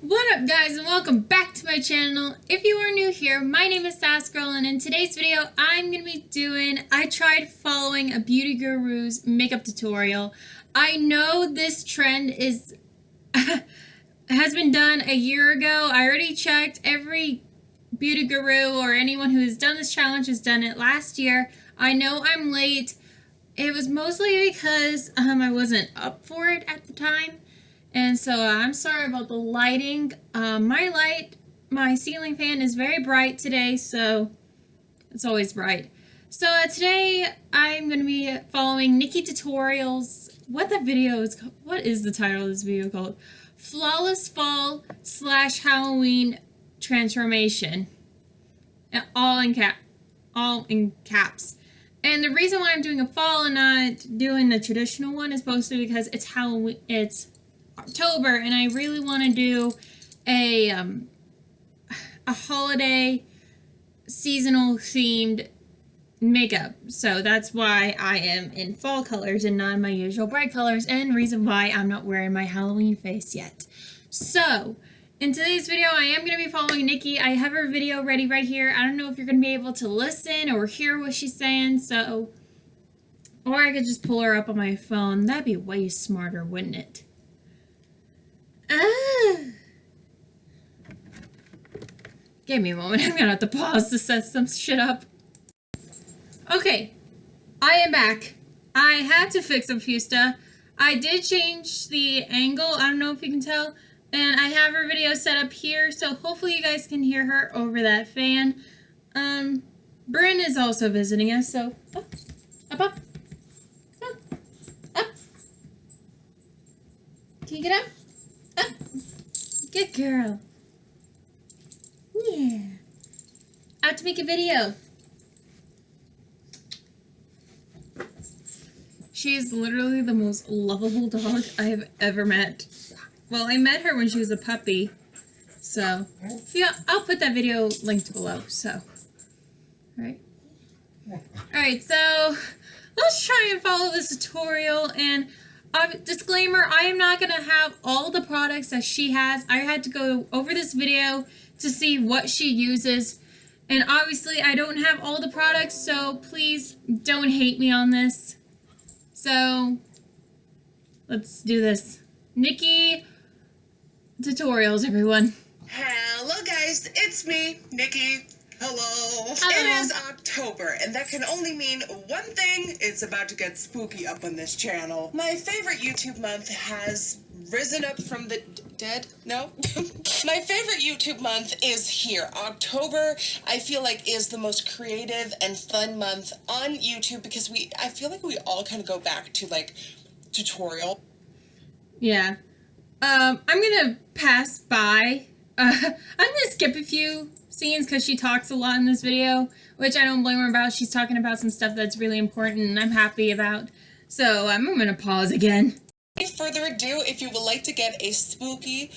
What up guys, and welcome back to my channel. If you are new here, my name is Sassgirl, and in today's video I'm going to be I tried following a beauty guru's makeup tutorial. I know this trend is has been done a year ago. I already checked. Every beauty guru or anyone who has done this challenge has done it last year. I know I'm late. It was mostly because I wasn't up for it at the time. And so I'm sorry about the lighting. My ceiling fan is very bright today, so it's always bright. So today I'm going to be following NikkieTutorials. What is the title of this video called? Flawless Fall / Halloween Transformation. All in caps. And the reason why I'm doing a fall and not doing the traditional one is mostly because it's Halloween. It's October, and I really want to do a holiday seasonal themed makeup. So that's why I am in fall colors and not my usual bright colors, and reason why I'm not wearing my Halloween face yet. So in today's video I am going to be following Nikkie. I have her video ready right here. I don't know if you're going to be able to listen or hear what she's saying, so, or I could just pull her up on my phone. That'd be way smarter, wouldn't it? Give me a moment. I'm gonna have to pause to set some shit up. Okay, I am back. I had to fix a few stuff. I did change the angle. I don't know if you can tell. And I have her video set up here, so hopefully you guys can hear her over that fan. Bryn is also visiting us, so up. Can you get up? Up. Good girl. Yeah. Out to make a video. She is literally the most lovable dog I have ever met. Well, I met her when she was a puppy. So, yeah, I'll put that video linked below. So, alright, so let's try and follow this tutorial. And disclaimer, I am not going to have all the products that she has. I had to go over this video to see what she uses. And obviously, I don't have all the products, so please don't hate me on this. So, let's do this. NikkieTutorials, everyone. Hello guys, it's me, Nikkie. Hello. It is October, and that can only mean one thing: it's about to get spooky up on this channel. My favorite YouTube month has risen up from the dead. No? My favorite YouTube month is here. October, I feel like, is the most creative and fun month on YouTube because I feel like we all kind of go back to, like, tutorial. Yeah. I'm gonna pass by. I'm gonna skip a few scenes because she talks a lot in this video, which I don't blame her about. She's talking about some stuff that's really important and I'm happy about. So I'm gonna pause again. Without further ado, if you would like to get a spooky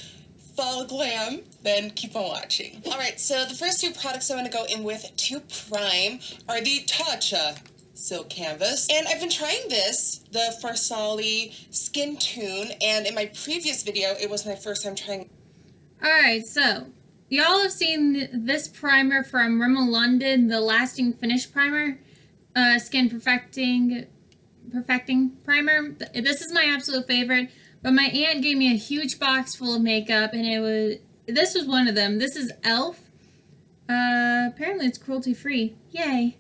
fall glam, then keep on watching. Alright, so the first two products I want to go in with to prime are the Tatcha Silk Canvas. And I've been trying this, the Farsali Skin Tune, and in my previous video, it was my first time trying. Alright, so y'all have seen this primer from Rimmel London, the Lasting Finish Primer, Skin Perfecting Primer. This is my absolute favorite, but my aunt gave me a huge box full of makeup, and this was one of them. This is e.l.f. Apparently it's cruelty-free. Yay.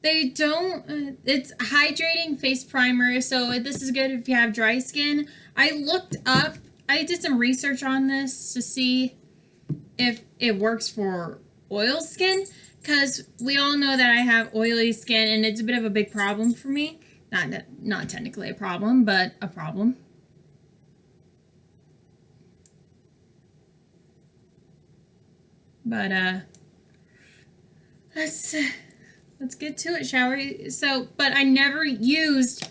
It's hydrating face primer, so this is good if you have dry skin. I did some research on this to see if it works for oil skin, because we all know that I have oily skin and it's a bit of a big problem for me. Not technically a problem, but a problem. But let's get to it, shall we? So, but I never used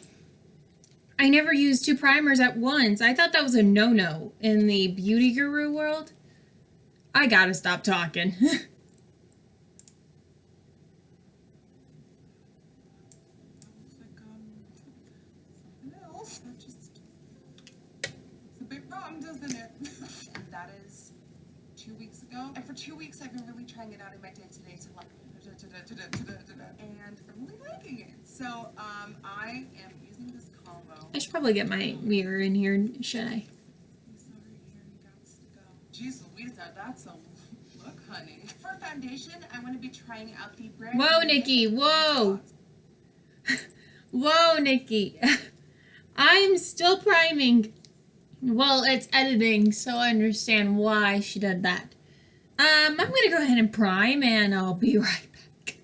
two primers at once. I thought that was a no-no in the beauty guru world. I gotta stop talking. Oh, I'm just in it. And that is 2 weeks ago. And for 2 weeks, I've been really trying it out in my day-to-day to like, and I'm really liking it. So, I am using this combo. I should probably get my mirror in here, should I? Jeez Louisa, that's a look, honey. For foundation, I'm going to be trying out the brand. Whoa, Nikki, whoa. Whoa, Nikki. I'm still priming. Well, it's editing, so I understand why she did that. I'm going to go ahead and prime, and I'll be right back.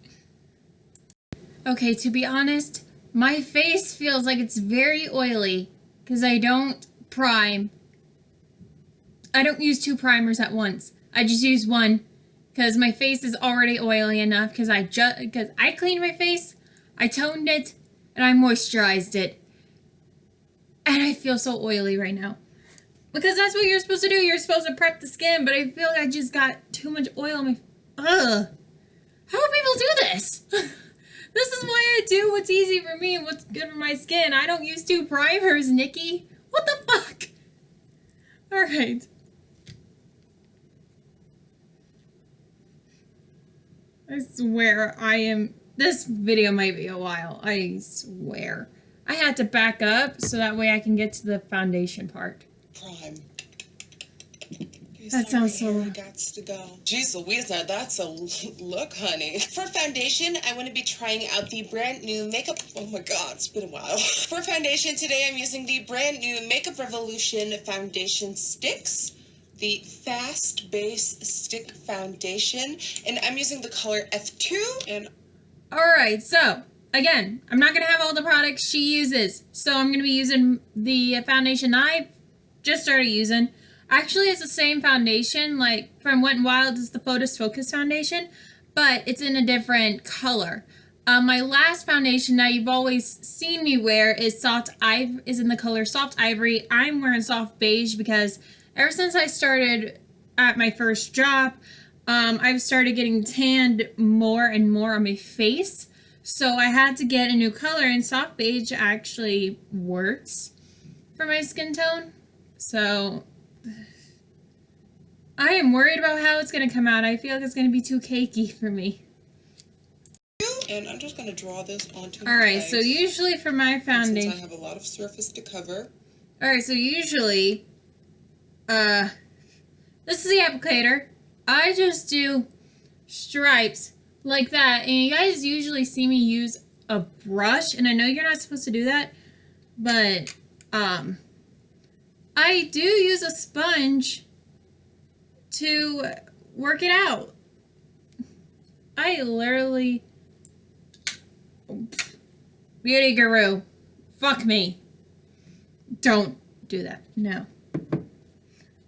Okay, to be honest, my face feels like it's very oily because I don't prime. I don't use 2 primers at once. I just use one because my face is already oily enough because I cleaned my face, I toned it, and I moisturized it. And I feel so oily right now. Because that's what you're supposed to do. You're supposed to prep the skin, but I feel like I just got too much oil on my... Ugh. How do people do this? This is why I do what's easy for me and what's good for my skin. I don't use 2 primers, Nikki. What the fuck? Alright. I swear this video might be a while. I swear. I had to back up so that way I can get to the foundation part. Prime. That sounds so... Gots to go. Jeez Louisa, that's a look, honey. For foundation, I want to be trying out the brand new makeup... Oh my god, it's been a while. For foundation, today I'm using the brand new Makeup Revolution foundation sticks. The Fast Base Stick Foundation. And I'm using the color F2. And alright, so... Again, I'm not going to have all the products she uses, so I'm going to be using the foundation I just started using. Actually, it's the same foundation, like from Wet n Wild is the Photos Focus foundation, but it's in a different color. My last foundation that you've always seen me wear is in the color Soft Ivory. I'm wearing Soft Beige because ever since I started at my first job, I've started getting tanned more and more on my face. So I had to get a new color, and Soft Beige actually works for my skin tone. So I am worried about how it's going to come out. I feel like it's going to be too cakey for me. And I'm just going to draw this onto my Alright, face. so usually for my foundation... Since I have a lot of surface to cover. Alright, so usually, this is the applicator. I just do stripes like that, and you guys usually see me use a brush, and I know you're not supposed to do that, but I do use a sponge to work it out. I literally... Beauty guru, fuck me. Don't do that, no.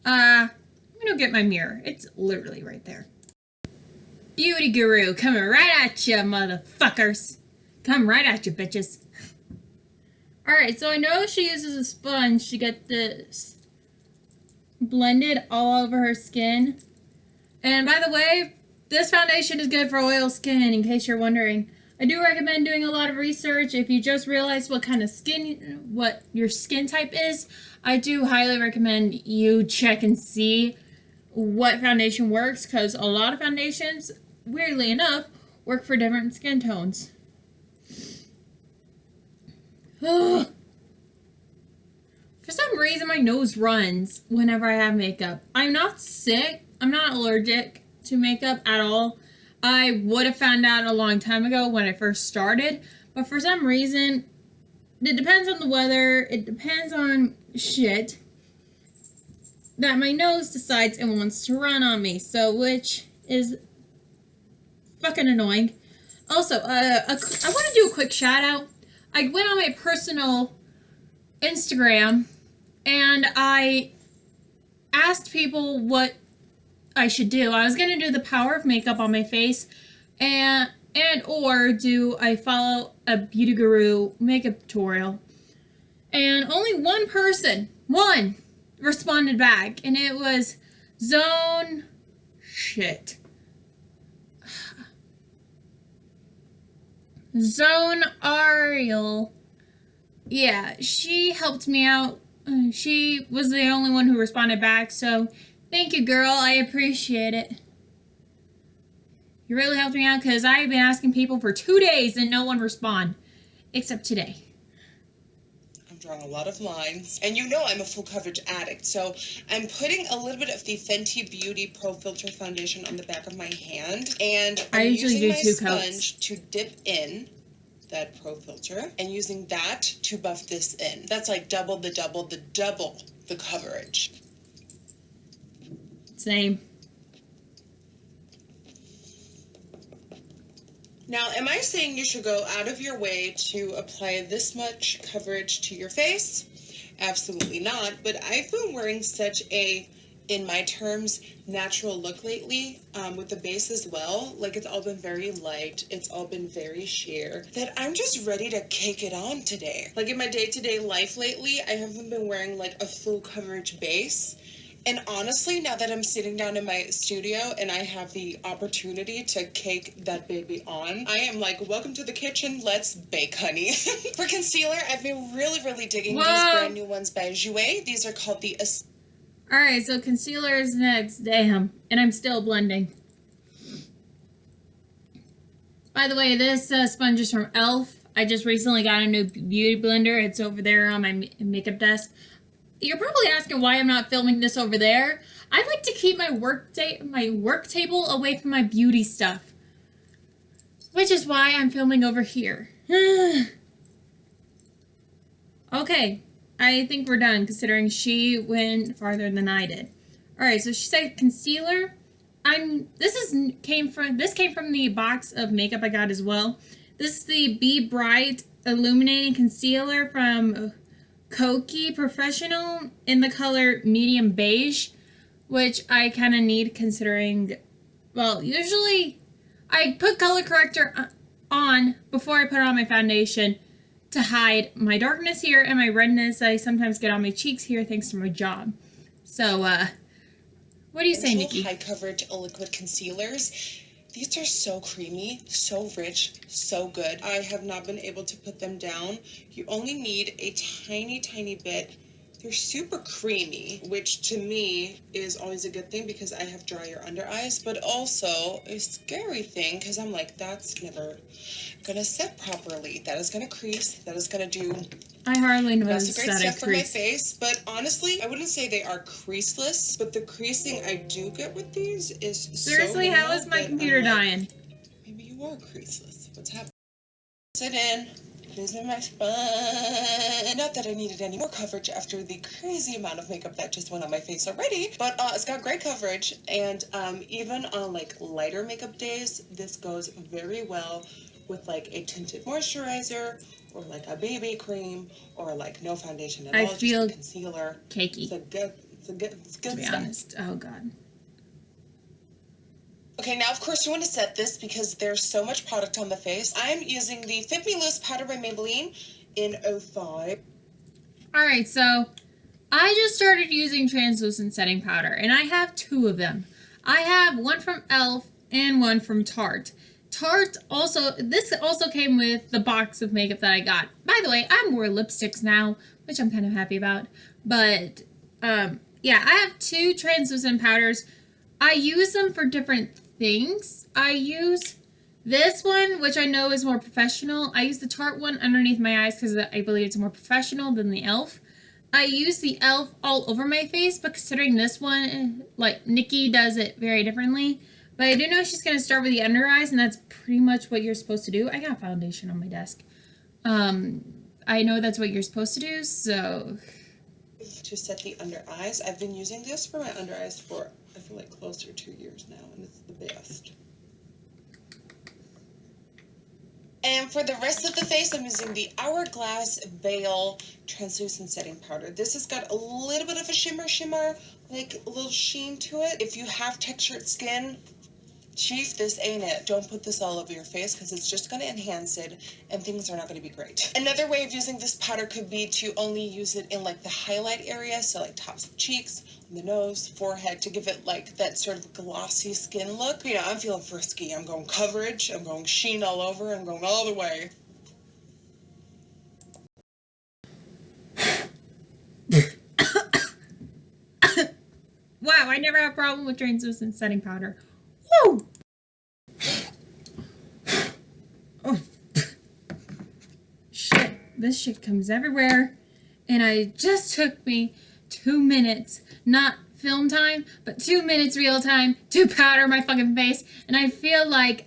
I'm gonna get my mirror. It's literally right there. Beauty guru coming right at you, motherfuckers. Come right at you, bitches. Alright, so I know she uses a sponge to get this blended all over her skin. And by the way, this foundation is good for oil skin, in case you're wondering. I do recommend doing a lot of research. If you just realize what your skin type is, I do highly recommend you check and see what foundation works, because a lot of foundations, weirdly enough, work for different skin tones. For some reason, my nose runs whenever I have makeup. I'm not sick. I'm not allergic to makeup at all. I would have found out a long time ago when I first started, but for some reason, it depends on the weather, it depends on shit, that my nose decides it wants to run on me, so which is fucking annoying. Also, I want to do a quick shout out. I went on my personal Instagram and I asked people what I should do. I was going to do the power of makeup on my face and or do I follow a beauty guru makeup tutorial. And only one person, responded back, and it was Zone Ariel. Yeah, she helped me out she was the only one who responded back, so thank you, girl. I appreciate it. You really helped me out because I've been asking people for 2 days and no one respond, except today. I'm drawing a lot of lines, and you know I'm a full coverage addict, so I'm putting a little bit of the Fenty Beauty Pro Filter foundation on the back of my hand, and I'm using my sponge to dip in that Pro Filter, and using that to buff this in. That's like double the coverage. Same. Now, am I saying you should go out of your way to apply this much coverage to your face? Absolutely not, but I've been wearing such a, in my terms, natural look lately, with the base as well. Like, it's all been very light, it's all been very sheer, that I'm just ready to cake it on today. Like, in my day-to-day life lately, I haven't been wearing like a full coverage base. And honestly, now that I'm sitting down in my studio and I have the opportunity to cake that baby on, I am like, welcome to the kitchen, let's bake, honey. For concealer, I've been really digging these brand new ones by Jouer. These are called the... Alright, so concealer is next. Damn. And I'm still blending. By the way, this sponge is from e.l.f. I just recently got a new beauty blender. It's over there on my makeup desk. You're probably asking why I'm not filming this over there. I like to keep my work table away from my beauty stuff, which is why I'm filming over here. Okay, I think we're done considering she went farther than I did. All right, so she said concealer. This came from the box of makeup I got as well. This is the Be Bright Illuminating Concealer from Kokie Professional in the color medium beige, which I kind of need considering, well, usually I put color corrector on before I put on my foundation to hide my darkness here and my redness I sometimes get on my cheeks here thanks to my job. So, what do you say, Nikki? High coverage liquid concealers. These are so creamy, so rich, so good. I have not been able to put them down. You only need a tiny bit. They're super creamy, which to me is always a good thing because I have drier under eyes, but also a scary thing because I'm like, that's never gonna set properly. That is gonna crease. That is gonna do... I hardly noticed that. That's a great step for my face, but honestly, I wouldn't say they are creaseless, but the creasing I do get with these is seriously, so how is my computer dying? Maybe you are creaseless. What's happening? Sit in. Losing my spine. Not that I needed any more coverage after the crazy amount of makeup that just went on my face already, but it's got great coverage, and even on like lighter makeup days, this goes very well with like a tinted moisturizer or like a BB cream or like no foundation at all. I feel just concealer. Cakey. It's good to be stuff. Honest. Oh God. Okay, now of course you want to set this because there's so much product on the face. I'm using the Fit Me Loose powder by Maybelline in 05. Alright, so I just started using translucent setting powder, and I have 2 of them. I have one from e.l.f. and one from Tarte. This also came with the box of makeup that I got. By the way, I wore lipsticks now, which I'm kind of happy about. But, yeah, I have 2 translucent powders. I use them for different things. I use this one, which I know is more professional. I use the Tarte one underneath my eyes because I believe it's more professional than the e.l.f. I use the e.l.f. all over my face, but considering this one, like, Nikkie does it very differently. But I do know she's going to start with the under eyes, and that's pretty much what you're supposed to do. I got foundation on my desk. I know that's what you're supposed to do, so... To set the under eyes, I've been using this for my under eyes for, I feel like, close to 2 years now, and it's the best. And for the rest of the face, I'm using the Hourglass Veil Translucent Setting Powder. This has got a little bit of a shimmer, like a little sheen to it. If you have textured skin, chief, this ain't it. Don't put this all over your face because it's just going to enhance it and things are not going to be great. Another way of using this powder could be to only use it in like the highlight area, so like tops of cheeks, on the nose, forehead, to give it like that sort of glossy skin look. You know, I'm feeling frisky. I'm going coverage. I'm going sheen all over. I'm going all the way. Wow, I never have a problem with translucent setting powder. Woo! Oh. Shit, this shit comes everywhere. And it just took me 2 minutes, not film time, but 2 minutes real time to powder my fucking face. And I feel like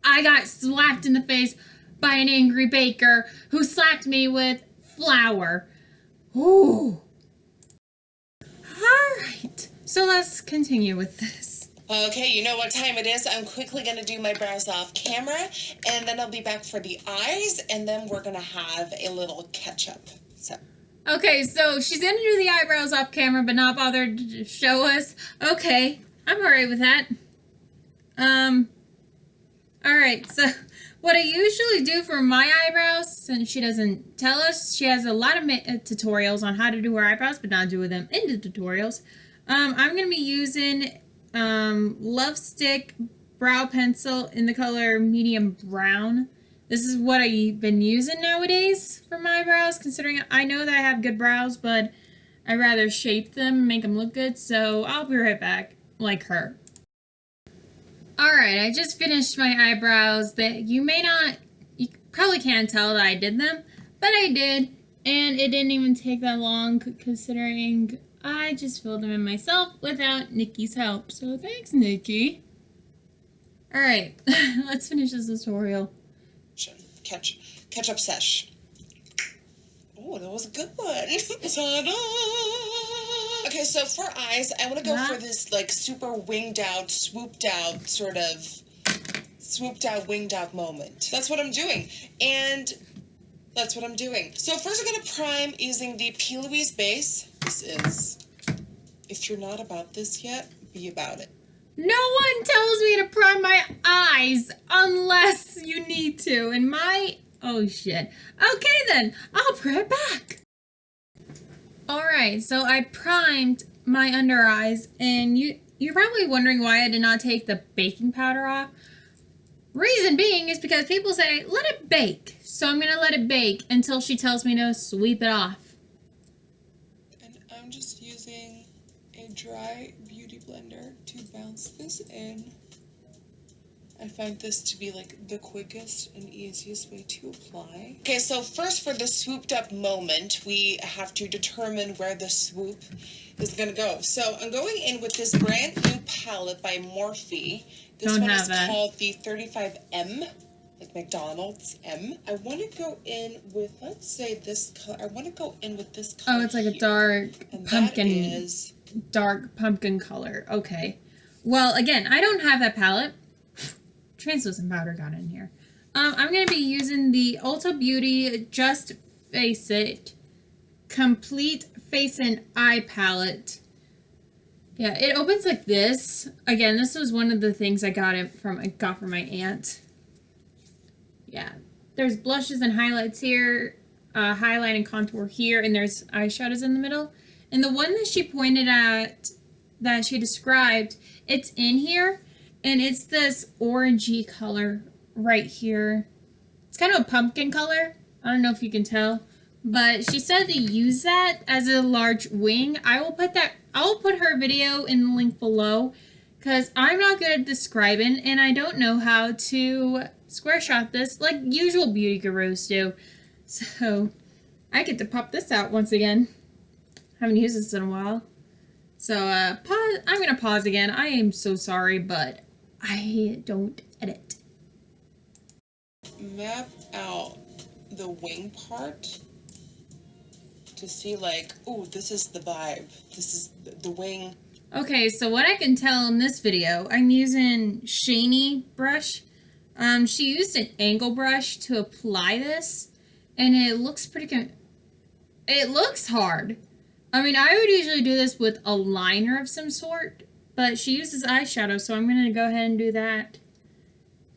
I got slapped in the face by an angry baker who slapped me with flour. Ooh. Alright, so let's continue with this. Okay, you know what time it is. I'm quickly going to do my brows off camera, and then I'll be back for the eyes, and then we're going to have a little catch-up. So. Okay, so she's going to do the eyebrows off camera, but not bother to show us. Okay, I'm alright with that. Alright, so what I usually do for my eyebrows, since she doesn't tell us, she has a lot of tutorials on how to do her eyebrows, but not do them in the tutorials. I'm going to be using Love Stick brow pencil in the color medium brown. This is what I've been using nowadays for my brows, considering I know that I have good brows, but I'd rather shape them and make them look good, so I'll be right back, like her. Alright, I just finished my eyebrows. That you probably can't tell that I did them, but I did, and it didn't even take that long considering I just filled them in myself without Nikkie's help. So thanks, Nikkie. Alright, let's finish this tutorial. Catch up sesh. Oh, that was a good one. Ta-da! Okay, so for eyes, I want to go for this like super winged out, swooped out winged out moment. That's what I'm doing. And that's what I'm doing. So first I'm going to prime using the P. Louise base. This is, if you're not about this yet, be about it. No one tells me to prime my eyes unless you need to. And oh shit. Okay then, I'll be right back. Alright, so I primed my under eyes, and you're probably wondering why I did not take the baking powder off. Reason being is because people say, let it bake. So I'm going to let it bake until she tells me to sweep it off. And I'm just using a dry beauty blender to bounce this in. I find this to be like the quickest and easiest way to apply. Okay, so first for the swooped up moment, we have to determine where the swoop is gonna go. So I'm going in with this brand new palette by Morphe. This one is called the 35M, like McDonald's M. I want to go in with, let's say this color. I want to go in with this color. Oh, it's like a dark pumpkin color. Okay. Well, again, I don't have that palette. Translucent powder got in here. I'm going to be using the Ulta Beauty Just Face It Complete Face and Eye Palette. Yeah, it opens like this. Again, this was one of the things I got from my aunt. Yeah, there's blushes and highlights here, highlight and contour here, and there's eyeshadows in the middle. And the one that she pointed at, that she described, it's in here. And it's this orangey color right here. It's kind of a pumpkin color. I don't know if you can tell. But she said to use that as a large wing. I will put her video in the link below, because I'm not good at describing and I don't know how to square shot this like usual beauty gurus do. So I get to pop this out once again. Haven't used this in a while. So pause. I'm going to pause again. I am so sorry, but I don't edit. Map out the wing part to see like, oh, this is the vibe. This is the wing. Okay, so what I can tell in this video, I'm using Shiny brush. She used an angle brush to apply this, and it looks it looks hard. I mean, I would usually do this with a liner of some sort, but she uses eyeshadow, so I'm going to go ahead and do that.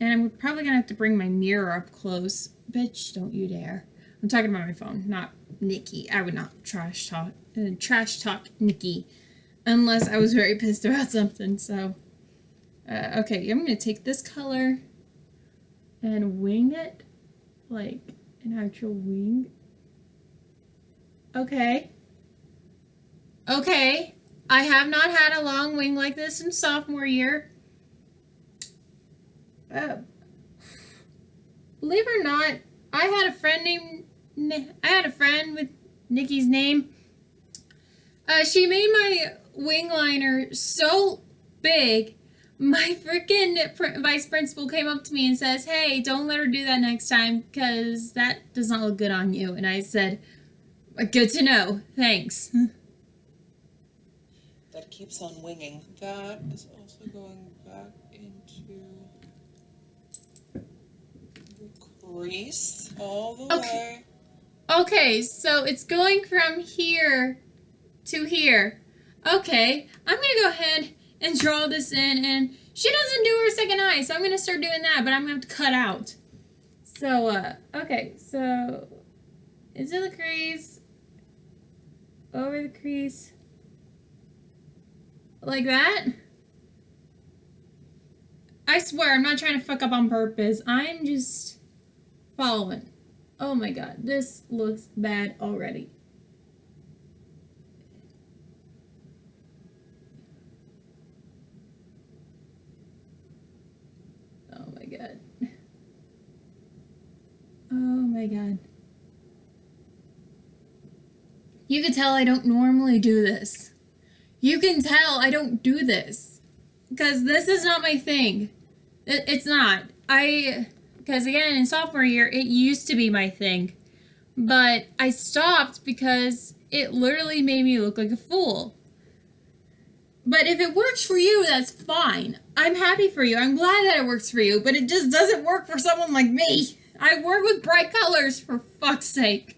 And I'm probably going to have to bring my mirror up close. Bitch, don't you dare. I'm talking about my phone, not Nikkie. I would not trash talk Nikkie unless I was very pissed about something. So, okay, I'm going to take this color and wing it like an actual wing. Okay. Okay. I have not had a long wing like this in sophomore year. Believe it or not, I had a friend with Nikkie's name. She made my wing liner so big, my freaking vice principal came up to me and says, "Hey, don't let her do that next time, because that does not look good on you." And I said, "Good to know, thanks." That keeps on winging. That is also going back into the crease all the way. Okay, so it's going from here to here. Okay, I'm gonna go ahead and draw this in, and she doesn't do her second eye, so I'm gonna start doing that, but I'm gonna have to cut out. So, okay, so into the crease, over the crease, like that. I swear, I'm not trying to fuck up on purpose. I'm just following. Oh my god, this looks bad already. Oh my god. Oh my god. You can tell I don't normally do this. You can tell I don't do this. Because this is not my thing. It's not. Because again, in sophomore year, it used to be my thing. But I stopped because it literally made me look like a fool. But if it works for you, that's fine. I'm happy for you. I'm glad that it works for you. But it just doesn't work for someone like me. I work with bright colors, for fuck's sake.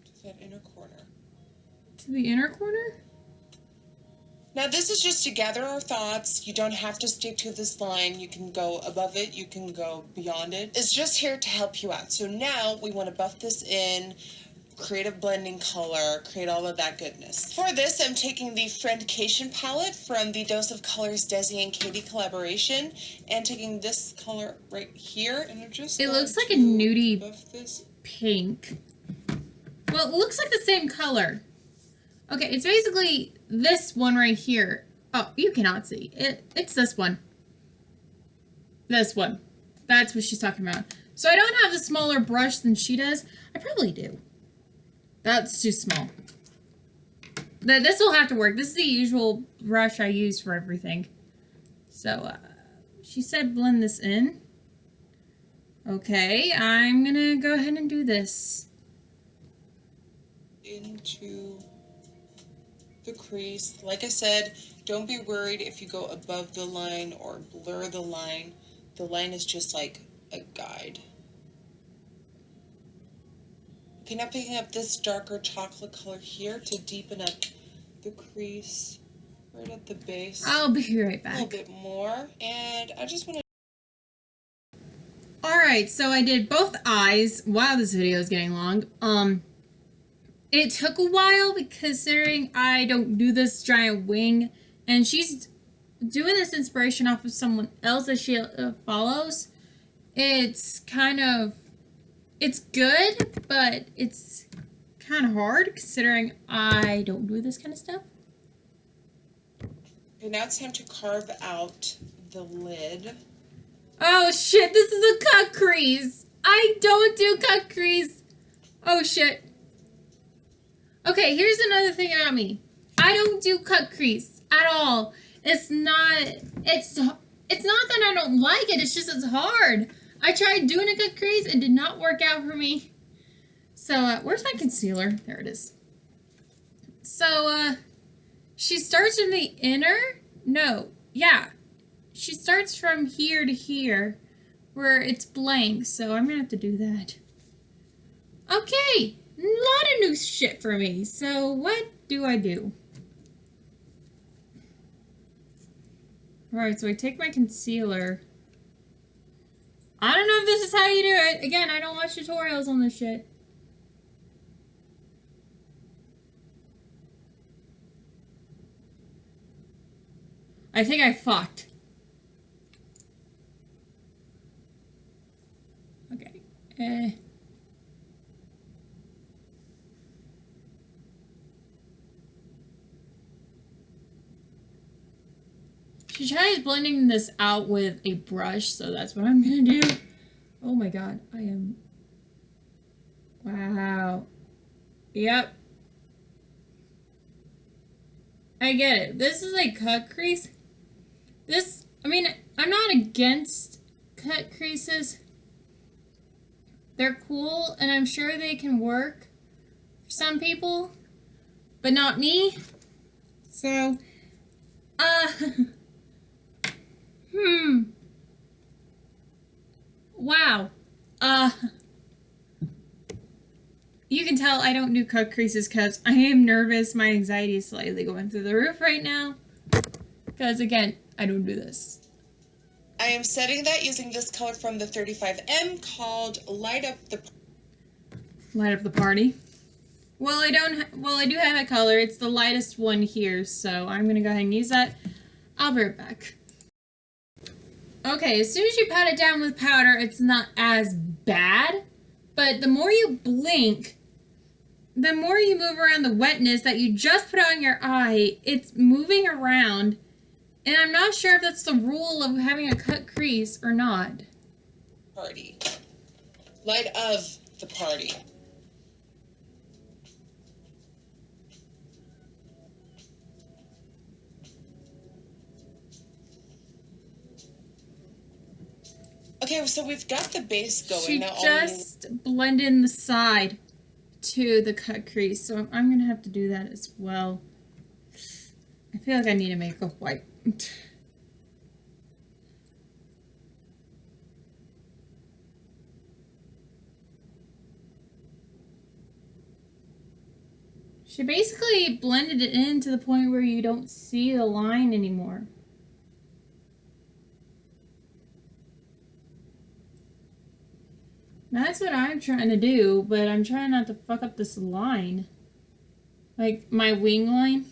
To that inner corner. To the inner corner? Now this is just to gather our thoughts. You don't have to stick to this line. You can go above it. You can go beyond it. It's just here to help you out. So now we want to buff this in, create a blending color, create all of that goodness. For this, I'm taking the Friendcation palette from the Dose of Colors Desi and Katie collaboration and taking this color right here. And I'm just It looks like a nudie pink. Well, it looks like the same color. Okay, it's basically this one right here. Oh, you cannot see. It's this one. This one. That's what she's talking about. So I don't have the smaller brush than she does. I probably do. That's too small. This will have to work. This is the usual brush I use for everything. So, she said blend this in. Okay, I'm gonna go ahead and do this. Into the crease. Like I said, don't be worried if you go above the line or blur the line. The line is just like a guide. Okay, now picking up this darker chocolate color here to deepen up the crease right at the base. I'll be right back. A little bit more. And I just want to... Alright, so I did both eyes. Wow, this video is getting long. It took a while considering I don't do this giant wing, and she's doing this inspiration off of someone else that she follows. It's kind of, it's good, but it's kind of hard considering I don't do this kind of stuff. Okay, now it's time to carve out the lid. Oh shit, this is a cut crease. I don't do cut crease. Oh shit. Okay, here's another thing about me. I don't do cut crease at all. It's not that I don't like it, it's just it's hard. I tried doing a cut crease, it did not work out for me. So, where's my concealer? There it is. So, she starts in the inner? No, yeah. She starts from here to here, where it's blank, so I'm gonna have to do that. Okay. A lot of new shit for me. So what do I do? Alright, so I take my concealer. I don't know if this is how you do it. Again, I don't watch tutorials on this shit. I think I fucked. Okay. She tries blending this out with a brush, so that's what I'm going to do. Oh my god, I am... Wow. Yep. I get it. This is a cut crease. This, I mean, I'm not against cut creases. They're cool, and I'm sure they can work for some people, but not me. So, wow. You can tell I don't do cut creases because I am nervous. My anxiety is slightly going through the roof right now. Because, again, I don't do this. I am setting that using this color from the 35M called Light Up the... Light up the party. Well, I do have that color. It's the lightest one here, so I'm going to go ahead and use that. I'll be right back. Okay, as soon as you pat it down with powder, it's not as bad. But the more you blink, the more you move around the wetness that you just put on your eye, it's moving around. And I'm not sure if that's the rule of having a cut crease or not. Party. Light of the party. Okay, so we've got the base going. She now just blended in the side to the cut crease, so I'm going to have to do that as well. I feel like I need to make a white. She basically blended it in to the point where you don't see the line anymore. That's what I'm trying to do, but I'm trying not to fuck up this line. Like my wing line.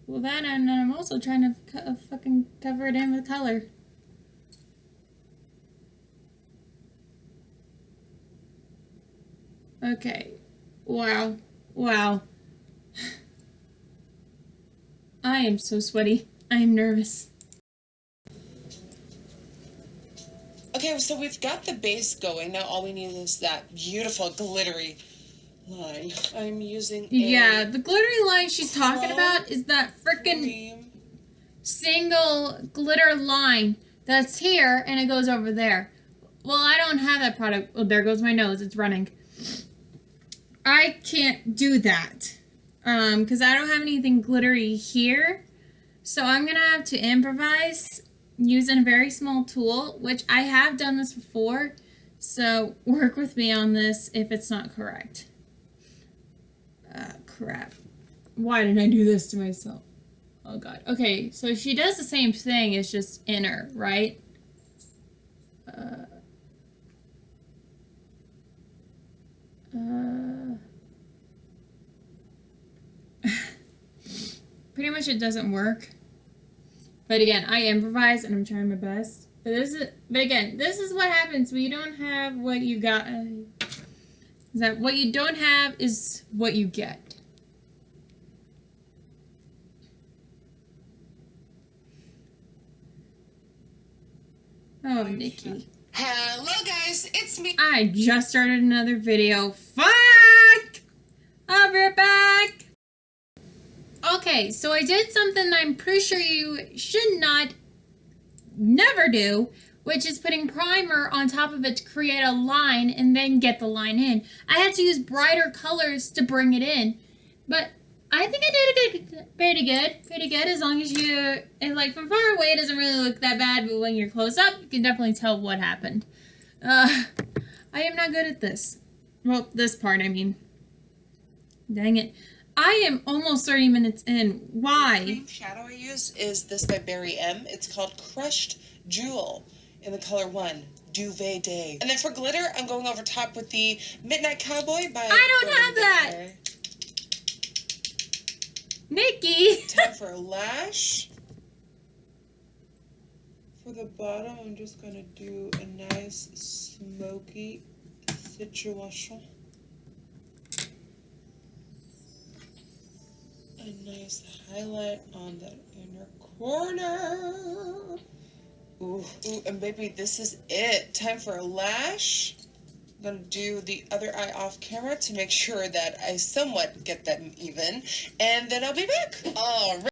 Well, that, and I'm also trying to fucking cover it in with color. Okay. Wow. Wow. I am so sweaty. I am nervous. Okay, so we've got the base going. Now all we need is that beautiful glittery line. I'm using Yeah, the glittery line she's talking about is that frickin' single glitter line that's here and it goes over there. Well, I don't have that product. Oh, there goes my nose. It's running. I can't do that because I don't have anything glittery here. So I'm going to have to improvise using a very small tool, which I have done this before. So work with me on this if it's not correct. Crap. Why did I do this to myself? Oh god. Okay, so she does the same thing, it's just inner, right? Pretty much it doesn't work. But again, I improvise and I'm trying my best. But again, this is what happens when you don't have what you got. Is that what you don't have is what you get. Oh, Nikkie. Hello guys, it's me. I just started another video. Fuck! I'll be right back. Okay, so I did something that I'm pretty sure you should never do, which is putting primer on top of it to create a line and then get the line in. I had to use brighter colors to bring it in, but I think I did pretty good, as long as you, and like from far away it doesn't really look that bad, but when you're close up, you can definitely tell what happened. I am not good at this. Well, this part, I mean. Dang it. I am almost 30 minutes in. Why? The cream shadow I use is this by Barry M. It's called Crushed Jewel in the color 1, Duvet Day. And then for glitter, I'm going over top with the Midnight Cowboy by... I don't have that! Nikkie! Time for a lash. For the bottom, I'm just going to do a nice smoky situation. a nice highlight on that inner corner. Ooh, and baby, this is it. Time for a lash. I'm gonna do the other eye off camera to make sure that I somewhat get them even, and then I'll be back. All right.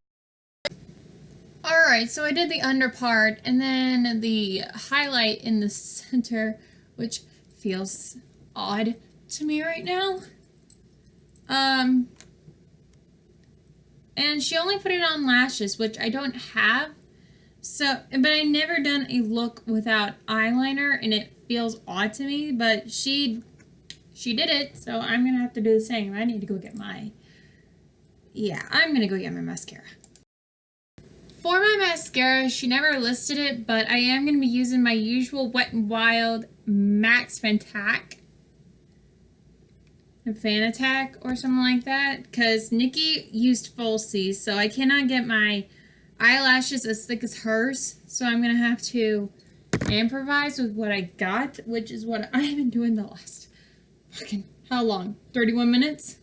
Alright, so I did the under part and then the highlight in the center, which feels odd to me right now. And she only put it on lashes, which I don't have. So, but I never done a look without eyeliner, and it feels odd to me, but she did it, so I'm gonna have to do the same. I need to go get my, I'm gonna go get my mascara. For my mascara, she never listed it, but I am gonna be using my usual Wet n Wild Max Fantac. A fan attack or something like that, because Nikkie used falsies, so I cannot get my eyelashes as thick as hers, so I'm gonna have to improvise with what I got, which is what I've been doing the last fucking, how long? 31 minutes?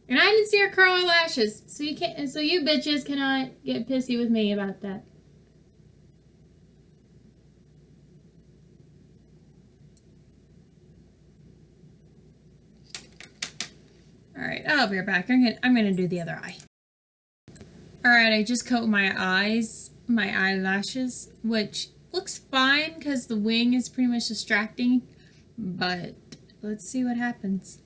And I didn't see her curl her lashes, so you bitches cannot get pissy with me about that. Alright, I'll be right back. I'm gonna do the other eye. Alright, I just coat my eyes, my eyelashes, which looks fine because the wing is pretty much distracting, but let's see what happens.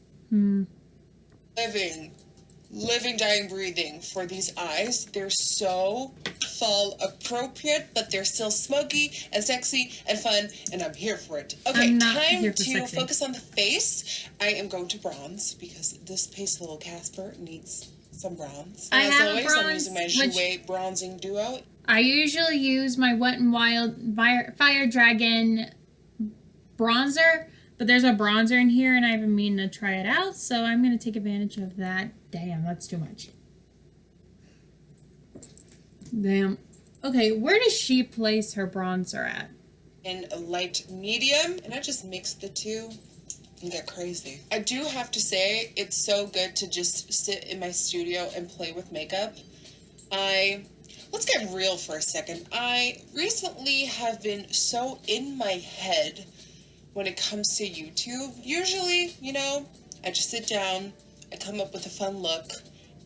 Living, dying, breathing for these eyes. They're so fall appropriate, but they're still smoky and sexy and fun, and I'm here for it. Okay, time to focus on the face. I am going to bronze because this pastel little Casper needs some bronze. As always, I'm using my Jouer bronzing duo. I usually use my Wet n Wild Fire Dragon bronzer, but there's a bronzer in here and I've been meaning to try it out, so I'm going to take advantage of that. Damn, that's too much. Damn. Okay, where does she place her bronzer at? In a light medium, and I just mix the two and get crazy. I do have to say, it's so good to just sit in my studio and play with makeup. Let's get real for a second. I recently have been so in my head when it comes to YouTube. Usually, you know, I just sit down, I come up with a fun look,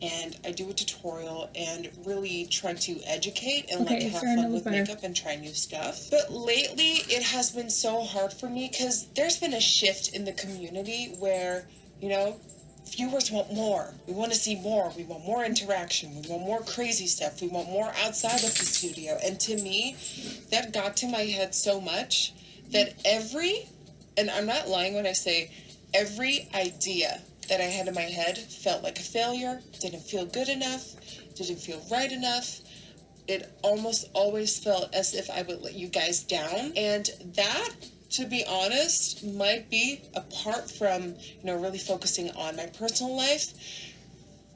and I do a tutorial and really try to educate and have fun with makeup and try new stuff. But lately, it has been so hard for me because there's been a shift in the community where, you know, viewers want more. We want to see more. We want more interaction. We want more crazy stuff. We want more outside of the studio. And to me, that got to my head so much that and I'm not lying when I say every idea that I had in my head felt like a failure, didn't feel good enough, didn't feel right enough. It almost always felt as if I would let you guys down. And that, to be honest, might be apart from, you know, really focusing on my personal life.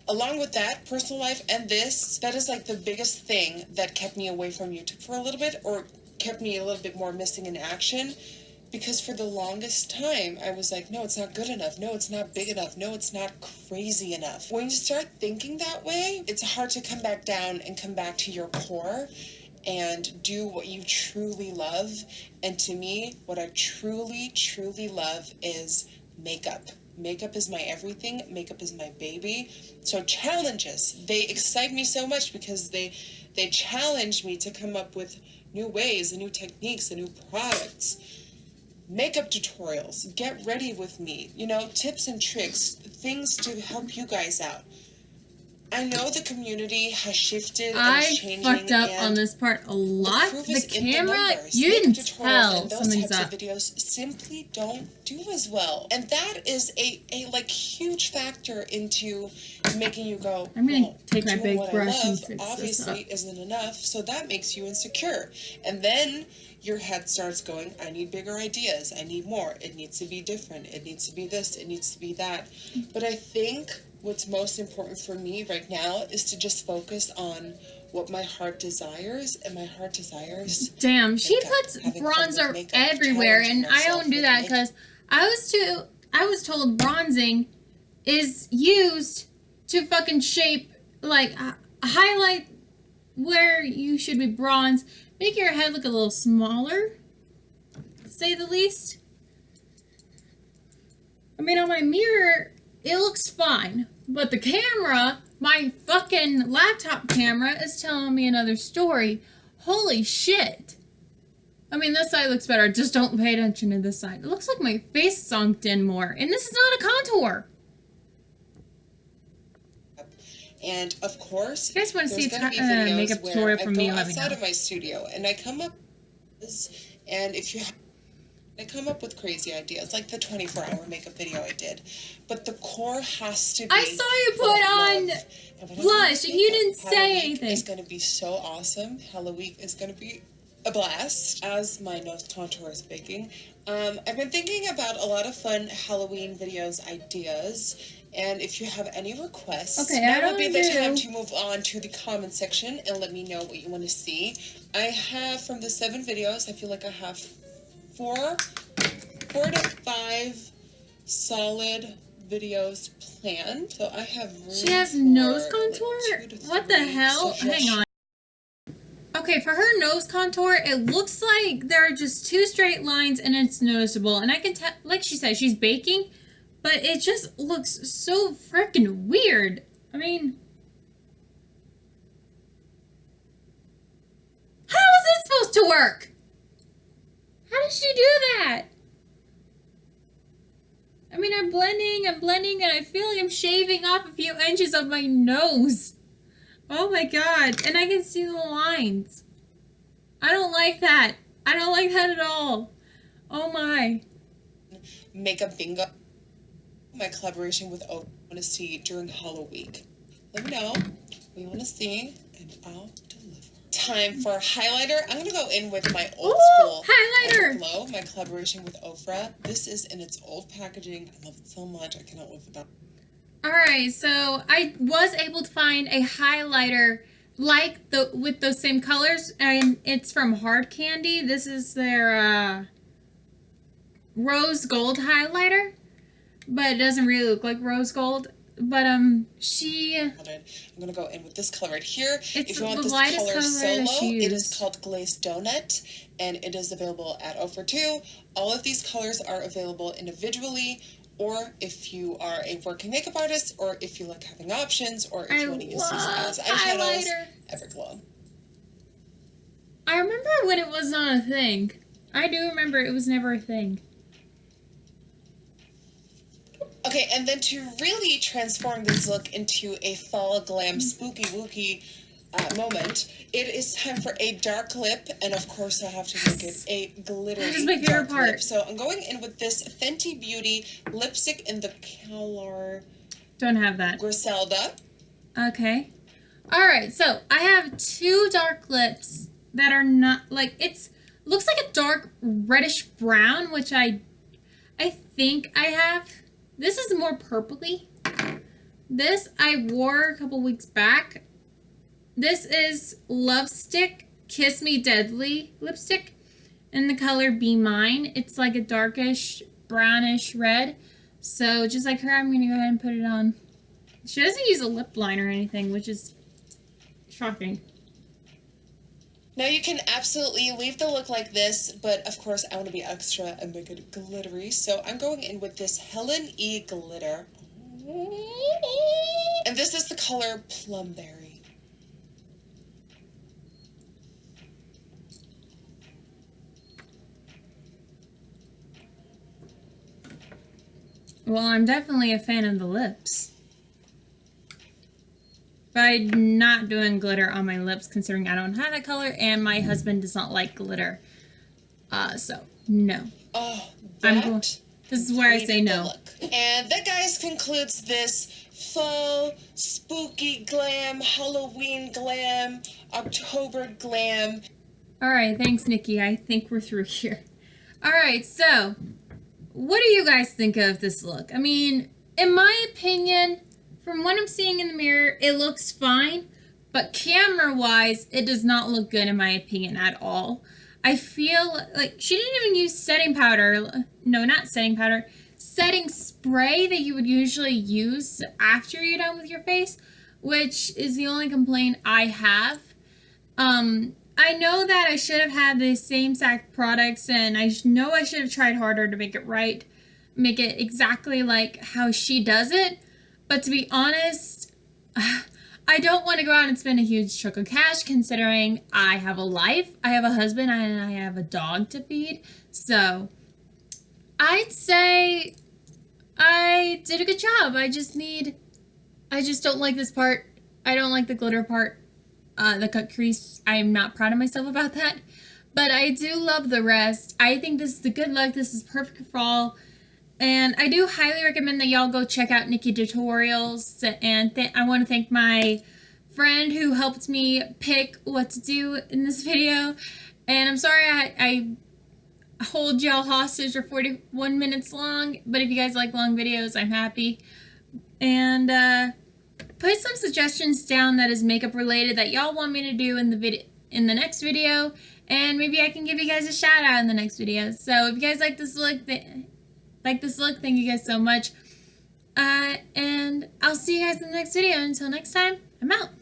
Along with that, personal life and that is like the biggest thing that kept me away from YouTube for a little bit, or kept me a little bit more missing in action. Because for the longest time, I was like, no, it's not good enough. No, it's not big enough. No, it's not crazy enough. When you start thinking that way, it's hard to come back down and come back to your core and do what you truly love. And to me, what I truly, truly love is makeup. Makeup is my everything. Makeup is my baby. So challenges, they excite me so much because they challenge me to come up with new ways and new techniques and new products. Makeup tutorials, get ready with me, you know, tips and tricks, things to help you guys out. I know the community has shifted and is changing. I fucked up on this part a lot. The camera, you didn't tell something's up. Those videos simply don't do as well. And that is a like huge factor into making you go, I'm going to take my big brush and fix this up. Obviously isn't enough, so that makes you insecure. And then your head starts going, I need bigger ideas. I need more. It needs to be different. It needs to be this. It needs to be that. But I think what's most important for me right now is to just focus on what my heart desires, and my heart desires. Damn, she puts bronzer everywhere, and I don't do that because I was too I was told bronzing is used to fucking shape, like, highlight where you should be bronze, make your head look a little smaller, to say the least. I mean, on my mirror, it looks fine, but the camera, my fucking laptop camera, is telling me another story. Holy shit. I mean, this side looks better. Just don't pay attention to this side. It looks like my face sunk in more, and this is not a contour. And of course, if you guys want to see a makeup tutorial from me, let me know. Outside of my studio, and I come up, and I come up with crazy ideas, like the 24-hour makeup video I did. But the core has to be. I saw you put on blush, and you didn't say anything. It's going to be so awesome. Halloween is going to be a blast. As my nose contour is baking, I've been thinking about a lot of fun Halloween videos ideas. And if you have any requests, now would be the time to move on to the comment section and let me know what you want to see. I have, from the 7 videos, I feel like I have 4 to 5 solid videos planned. So I have room. She has nose contour? What the hell? Hang on. Okay, for her nose contour, it looks like there are just 2 straight lines and it's noticeable. And I can tell, like she said, she's baking. But it just looks so freaking weird. I mean, how is this supposed to work? How did she do that? I mean, I'm blending, and I feel like I'm shaving off a few inches of my nose. Oh my god, and I can see the lines. I don't like that. I don't like that at all. Oh my. Makeup bingo. My collaboration with Oak want to see during Halloween. Let me know what you want to see, and I'll deliver. Time for highlighter. I'm gonna go in with my old school highlighter. Glow, my collaboration with Ofra. This is in its old packaging. I love it so much. I cannot live without. All right, so I was able to find a highlighter like with those same colors, and it's from Hard Candy. This is their rose gold highlighter. But it doesn't really look like rose gold. But I'm gonna go in with this color right here. It's if you want the this lightest color color solo, it is called Glazed Donut, and it is available at Ofra too. All of these colors are available individually, or if you are a working makeup artist, or if you like having options, or if you want to use these as eyeshadows. Everglow. I remember when it was not a thing. I do remember it was never a thing. Okay, and then to really transform this look into a fall glam spooky wooky moment, it is time for a dark lip, and of course I have to make it a glittery That is my favorite dark part. lip. So I'm going in with this Fenty Beauty lipstick in the color Don't have that. Griselda. Okay. Alright, so I have 2 dark lips that are not, like, looks like a dark reddish brown, which I think I have. This is more purpley. This I wore a couple weeks back. This is Love Stick Kiss Me Deadly lipstick in the color Be Mine. It's like a darkish, brownish red. So just like her, I'm going to go ahead and put it on. She doesn't use a lip liner or anything, which is shocking. Now you can absolutely leave the look like this, but of course I want to be extra and make it glittery. So I'm going in with this Helen E glitter. And this is the color Plumberry. Well, I'm definitely a fan of the lips. But I'm not doing glitter on my lips, considering I don't have that color, and my husband does not like glitter. So, no. Oh, this is where I say no. And that, guys, concludes this fall, spooky glam, Halloween glam, October glam. Alright, thanks, Nikki. I think we're through here. Alright, so, what do you guys think of this look? I mean, in my opinion, from what I'm seeing in the mirror, it looks fine, but camera-wise, it does not look good in my opinion at all. I feel like she didn't even use setting powder. No, not setting powder. setting spray that you would usually use after you're done with your face, which is the only complaint I have. I know that I should have had the same exact products, and I know I should have tried harder to make it right, make it exactly like how she does it. But to be honest, I don't want to go out and spend a huge chunk of cash, considering I have a life, I have a husband, and I have a dog to feed. So I'd say I did a good job. I just don't like this part. I don't like the glitter part. The cut crease, I'm not proud of myself about that. But I do love the rest. I think this is the good look. This is perfect for fall. And I do highly recommend that y'all go check out NikkieTutorials. And I want to thank my friend who helped me pick what to do in this video. And I'm sorry I hold y'all hostage for 41 minutes long. But if you guys like long videos, I'm happy. And put some suggestions down that is makeup related that y'all want me to do in the next video, and maybe I can give you guys a shout out in the next video. So if you guys like this look, thank you guys so much. And I'll see you guys in the next video. Until next time, I'm out.